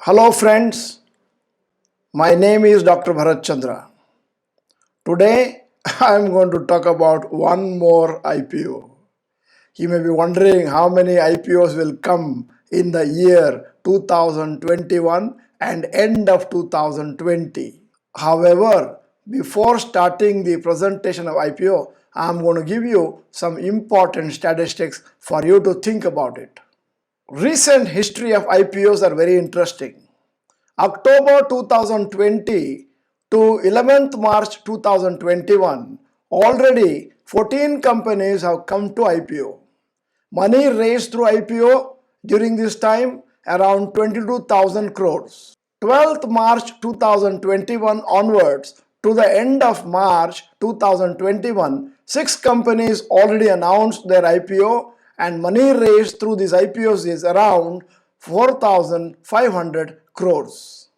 Hello friends, my name is Dr. Bharat Chandra. Today I am going to talk about one more IPO. You may be wondering how many IPOs will come in the year 2021 and end of 2020. However, before starting the presentation of IPO, I am going to give you some important statistics for you to think about it. Recent history of IPOs are very interesting. October 2020 to 11th March 2021, already 14 companies have come to IPO. Money raised through IPO during this time around 22,000 crores. 12th March 2021 onwards to the end of March 2021, 6 companies already announced their IPO and money raised through these IPOs is around 4,500 crores.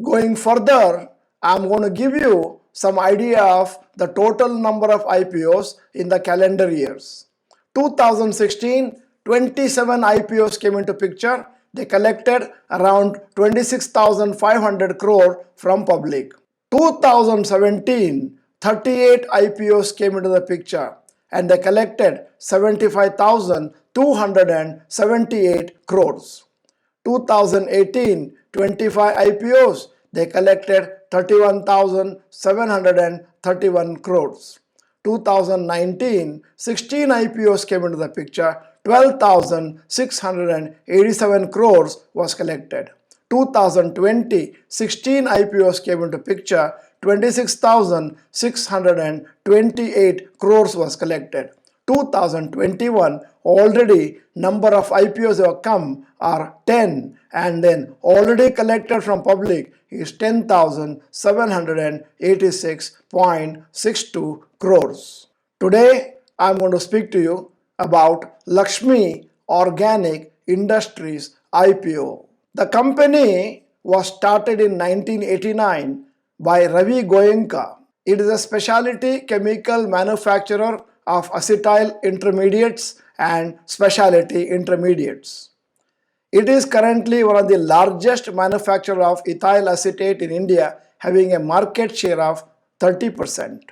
Going further, I'm going to give you some idea of the total number of IPOs in the calendar years. 2016, 27 IPOs came into picture. They collected around 26,500 crore from public. 2017, 38 IPOs came into the picture and they collected 75,278 crores. 2018, 25 IPOs, they collected 31,731 crores. 2019, 16 IPOs came into the picture, 12,687 crores was collected. 2020, 16 IPOs came into picture, 26,628 crores was collected. 2021, already number of IPOs have come are 10 and then already collected from public is 10,786.62 crores. Today I am going to speak to you about Laxmi Organic Industries IPO. The company was started in 1989 by Ravi Goenka. It is a specialty chemical manufacturer of acetyl intermediates and specialty intermediates. It is currently one of the largest manufacturers of ethyl acetate in India, having a market share of 30%.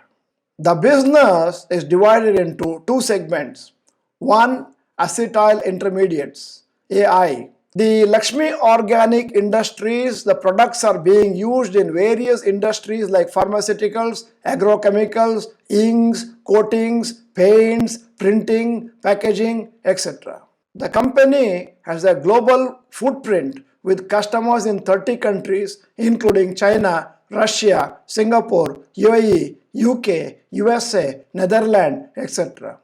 The business is divided into two segments. One, acetyl intermediates, AI. The Laxmi Organic Industries, the products are being used in various industries like pharmaceuticals, agrochemicals, inks, coatings, paints, printing, packaging, etc. The company has a global footprint with customers in 30 countries including China, Russia, Singapore, UAE, UK, USA, Netherlands, etc.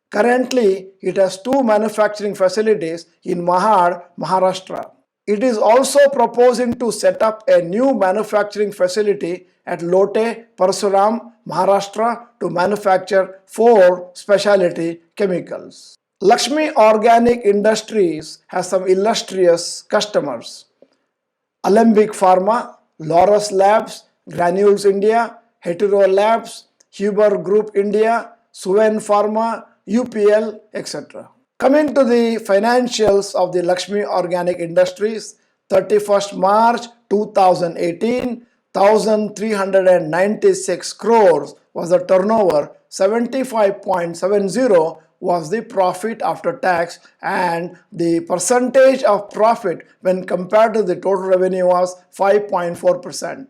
Currently, it has 2 manufacturing facilities in Mahad, Maharashtra. It is also proposing to set up a new manufacturing facility at Lote, Parsuram, Maharashtra to manufacture 4 specialty chemicals. Laxmi Organic Industries has some illustrious customers. Alembic Pharma, Laurus Labs, Granules India, Hetero Labs, Huber Group India, Suven Pharma, UPL, etc. Coming to the financials of the Laxmi Organic Industries, 31st March 2018, 1,396 crores was the turnover, 75.70 was the profit after tax, and the percentage of profit when compared to the total revenue was 5.4%.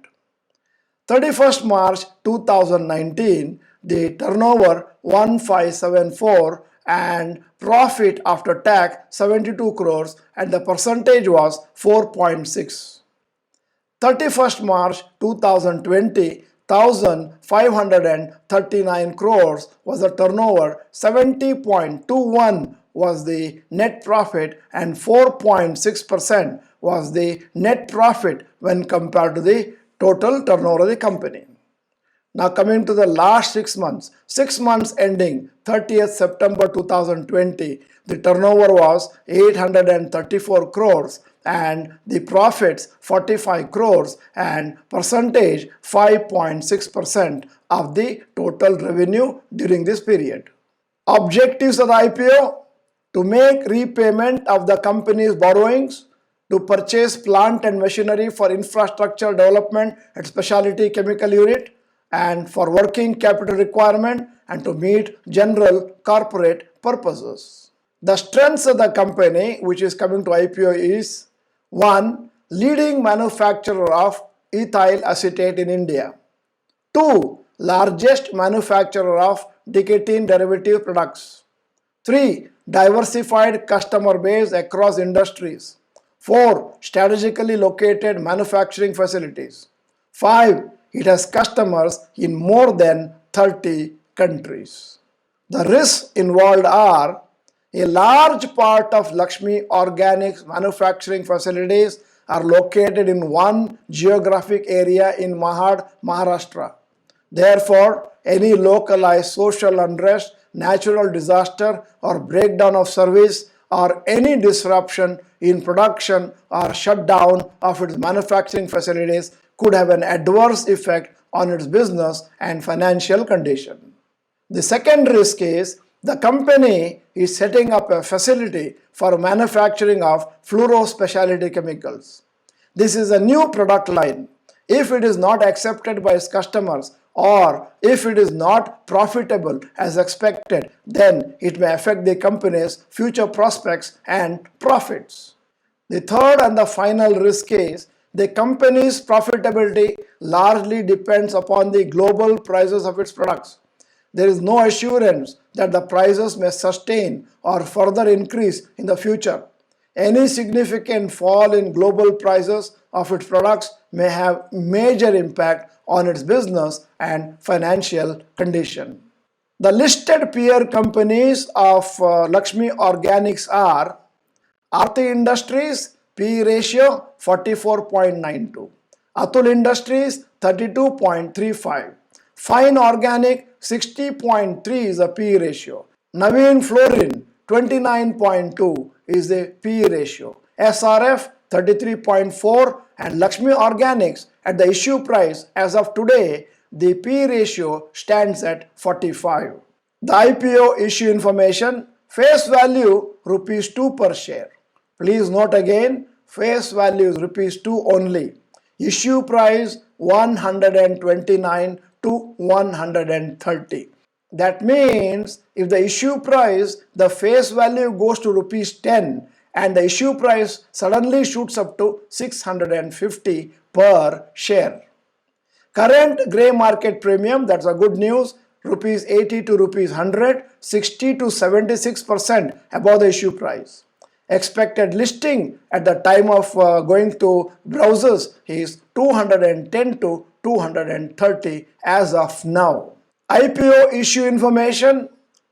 31st March 2019, the turnover 1574 and profit after tax 72 crores and the percentage was 4.6. 31st March 2020, 1,539 crores was the turnover, 70.21 was the net profit and 4.6% was the net profit when compared to the total turnover of the company. Now coming to the last 6 months, 6 months ending 30th September 2020, the turnover was 834 crores and the profits 45 crores and percentage 5.6% of the total revenue during this period. Objectives of the IPO: to make repayment of the company's borrowings, to purchase plant and machinery for infrastructure development and specialty chemical unit, and for working capital requirement, and to meet general corporate purposes. The strengths of the company which is coming to IPO is: 1. Leading manufacturer of ethyl acetate in India. 2. Largest manufacturer of nicotine derivative products. 3. Diversified customer base across industries. 4. Strategically located manufacturing facilities. 5. It has customers in more than 30 countries. The risks involved are: a large part of Laxmi Organics manufacturing facilities are located in one geographic area in Mahad, Maharashtra. Therefore, any localized social unrest, natural disaster, or breakdown of service, or any disruption in production or shutdown of its manufacturing facilities could have an adverse effect on its business and financial condition. The second risk is the company is setting up a facility for manufacturing of fluoro specialty chemicals. This is a new product line. If it is not accepted by its customers, or if it is not profitable as expected, then it may affect the company's future prospects and profits. The third and the final risk is the company's profitability largely depends upon the global prices of its products. There is no assurance that the prices may sustain or further increase in the future. Any significant fall in global prices of its products may have major impact on its business and financial condition. The listed peer companies of Laxmi Organics are Aarti Industries, P/E ratio 44.92, Atul Industries 32.35, Fine Organic 60.3 is the P/E ratio, Navin Fluorine 29.2 is the P/E ratio, SRF 33.4, and Laxmi Organics at the issue price as of today, the P/E ratio stands at 45. The IPO issue information: face value rupees 2 per share. Please note again, face value is rupees 2 only. Issue price 129 to 130. That means if the issue price, the face value goes to rupees 10 and the issue price suddenly shoots up to 650 per share. Current grey market premium, that's a good news, rupees 80 to rupees 100, 60 to 76% above the issue price. Expected listing at the time of going to browsers is 210 to 230 as of now. IPO issue information: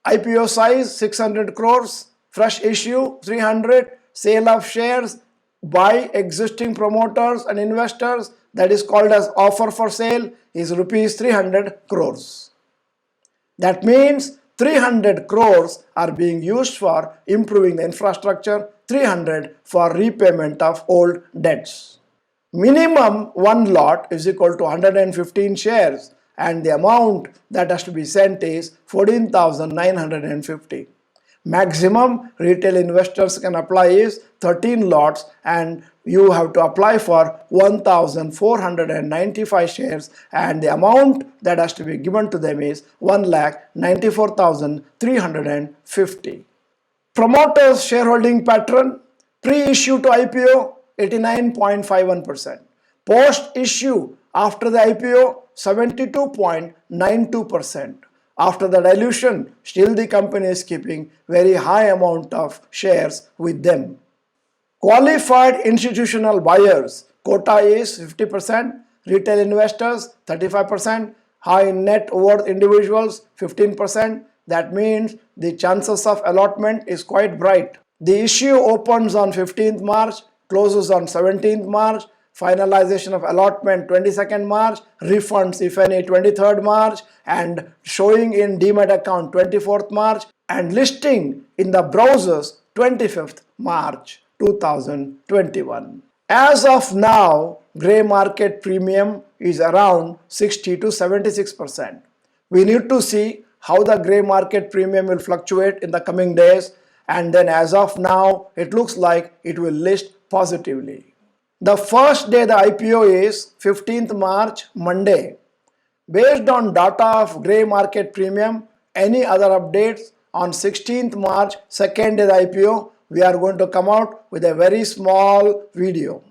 IPO size 600 crores, fresh issue 300, sale of shares by existing promoters and investors, that is called as offer for sale, is rupees 300 crores. That means 300 crores are being used for improving the infrastructure, 300 for repayment of old debts. Minimum one lot is equal to 115 shares and the amount that has to be sent is 14,950. Maximum retail investors can apply is 13 lots and you have to apply for 1,495 shares and the amount that has to be given to them is 1,94,350. Promoters shareholding pattern: pre-issue to IPO 89.51%, post-issue after the IPO 72.92%. After the dilution, still the company is keeping very high amount of shares with them. Qualified institutional buyers quota is 50%, retail investors 35%, high net worth individuals 15%. That means the chances of allotment is quite bright. The issue opens on 15th March, closes on 17th March, finalization of allotment 22nd March, refunds if any 23rd March, and showing in Demat account 24th March, and listing in the browsers 25th March 2021. As of now, grey market premium is around 60 to 76%. We need to see how the grey market premium will fluctuate in the coming days, and then as of now, it looks like it will list positively. The first day the IPO is 15th March, Monday. Based on data of grey market premium, any other updates on 16th March, second day the IPO, we are going to come out with a very small video.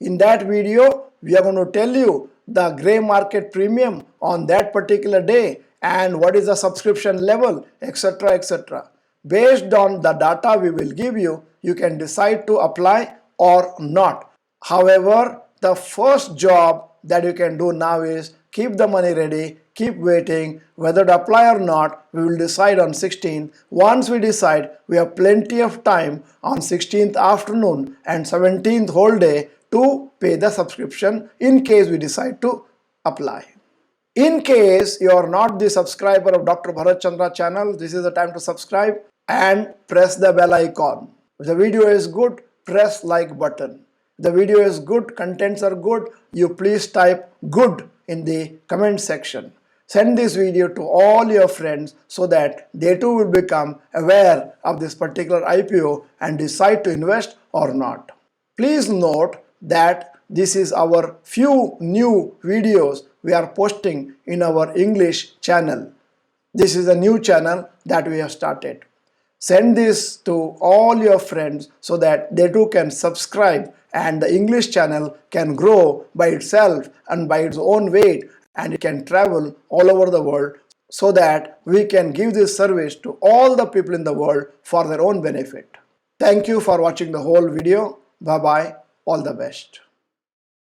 In that video, we are going to tell you the grey market premium on that particular day and what is the subscription level, etc. etc. Based on the data we will give you, you can decide to apply or not. However, the first job that you can do now is keep the money ready, keep waiting whether to apply or not. We will decide on 16th. Once we decide, we have plenty of time on 16th afternoon and 17th whole day to pay the subscription in case we decide to apply. In case you are not the subscriber of Dr. Bharat Chandra channel, this is the time to subscribe and press the bell icon. If the video is good, press like button. If the video is good, contents are good, you please type good in the comment section. Send this video to all your friends so that they too will become aware of this particular IPO and decide to invest or not. Please note that this is our few new videos we are posting in our English channel. This is a new channel that we have started. Send this to all your friends so that they too can subscribe and the English channel can grow by itself and by its own weight, and it can travel all over the world so that we can give this service to all the people in the world for their own benefit. Thank you for watching the whole video. Bye bye. All the best.